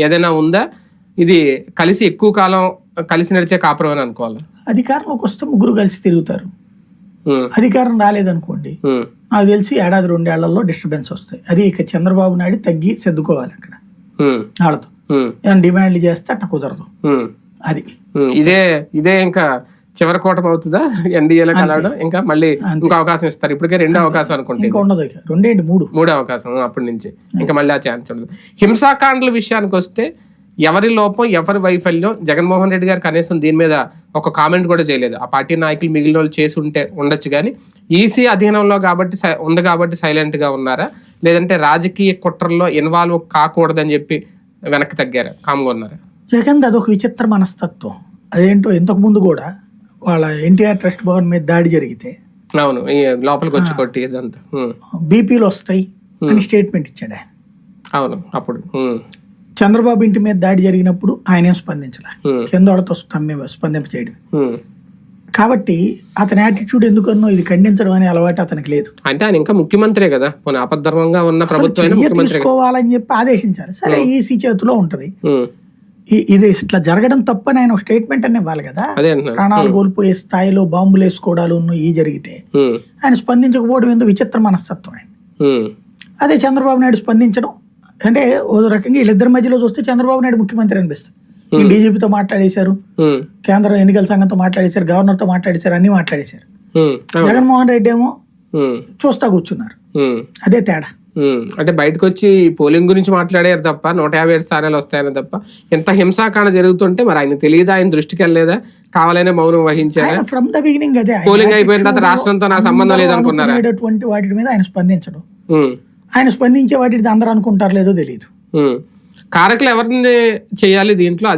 ఏదైనా ఉందా? ఇది కలిసి ఎక్కువ కాలం కలిసి నడిచే కాపురం అని అనుకోవాలి. అధికారంలోకి వస్తే ముగ్గురు కలిసి తిరుగుతారు. అధికారం రాలేదనుకోండి, నాకు తెలిసి 1-2 ఏళ్లలో డిస్టర్బెన్స్ వస్తాయి. అది ఇక చంద్రబాబు నాయుడు తగ్గి సర్దుకోవాలి అక్కడ వాళ్ళతో. డిమాండ్లు చేస్తే అట్ట కుదరదు. అది ఇదే ఇంకా చివరి కూటమి అవుతుందా ఎన్డీఏలో కలవడం? ఇంకా మళ్ళీ ఇంకో అవకాశం ఇస్తారు. ఇప్పటికే 2వ అవకాశం అనుకుంటే, ఇంకా ఉండదు. 2 అవకాశం అప్పటి నుంచి ఇంకా మళ్ళీ ఆ ఛాన్స్ ఉండదు. హింసాకాండల విషయానికి వస్తే ఎవరి లోపం ఎవరి వైఫల్యం, జగన్మోహన్ రెడ్డి గారు కనీసం దీని మీద ఒక కామెంట్ కూడా చేయలేదు. ఆ పార్టీ నాయకులు మిగిలిన వాళ్ళు చేసి ఉంటే ఉండొచ్చు, కానీ ఈసీ అధీనంలో ఉంది కాబట్టి సైలెంట్ గా ఉన్నారా, లేదంటే రాజకీయ కుట్రల్లో ఇన్వాల్వ్ కాకూడదని చెప్పి వెనక్కి తగ్గారా, కామ్గా ఉన్నారా? జగన్ అదొక విచిత్ర మనస్తత్వం. అదేంటో ఇంతకు ముందు కూడా వాళ్ళ ఎన్టీఆర్ ట్రస్ట్ భవన్ మీద దాడి జరిగితే అవును లోపలికి వచ్చి కొట్టి ఇదంతా బీపీలు వస్తాయి అని స్టేట్మెంట్ ఇచ్చాడు ఆయన. అవును అప్పుడు చంద్రబాబు ఇంటి మీద దాడి జరిగినప్పుడు ఆయన స్పందించలే, కింద వాళ్ళతో స్పందింపచేయడం. కాబట్టి అతని యాటిట్యూడ్ ఎందుకన్నో ఇది ఖండించడం అనే అలవాటు అతనికి లేదు. అంటే ఆయన ఇంకా ముఖ్యమంత్రే కదా, ఆపద్ధర్మంగా ఉన్న ప్రభుత్వం తీసుకోవాలని చెప్పి ఆదేశించారు. సరే ఈసీ చేతిలో ఉంటది, ఇది ఇట్లా జరగడం తప్పని ఆయన స్టేట్మెంట్ అని ఇవ్వాలి కదా. ప్రాణాలు కోల్పోయే స్థాయిలో బాంబులు వేసుకోవడాలు ఈ జరిగితే ఆయన స్పందించకపోవడం ఎందుకు విచిత్ర మనస్తత్వం ఆయన. అదే చంద్రబాబు నాయుడు స్పందించడం అంటే ఓ రకంగా వీళ్ళిద్దరి మధ్యలో చూస్తే చంద్రబాబు నాయుడు ముఖ్యమంత్రి అనిపిస్తుంది. డీజీపీతో మాట్లాడేశారు, కేంద్ర ఎన్నికల సంఘంతో మాట్లాడేశారు, గవర్నర్ తో మాట్లాడేశారు, అన్ని మాట్లాడేశారు. జగన్మోహన్ రెడ్డి ఏమో చూస్తా కూర్చున్నారు. అదే తేడా. అంటే బయటకు వచ్చి పోలింగ్ గురించి మాట్లాడారు తప్ప 157 స్థానాలు వస్తాయని తప్ప ఎంత హింసాకాండ జరుగుతుంటే మరి ఆయన తెలియదా, ఆయన దృష్టికి వెళ్ళలేదా, కావాలనే మౌనం వహించారా? ఫ్రమ్ ద బిగినింగ్ అదే పోలింగ్ అయిపోయిన తర్వాత రాష్ట్రంతో నా సంబంధం లేదనుకున్నారా? వాటి మీద ఆయన స్పందించడం, ఆయన స్పందించే వాటి అందరూ అనుకుంటారు లేదో తెలియదు. కారకులు ఎవరిని చేయాలి దీంట్లో?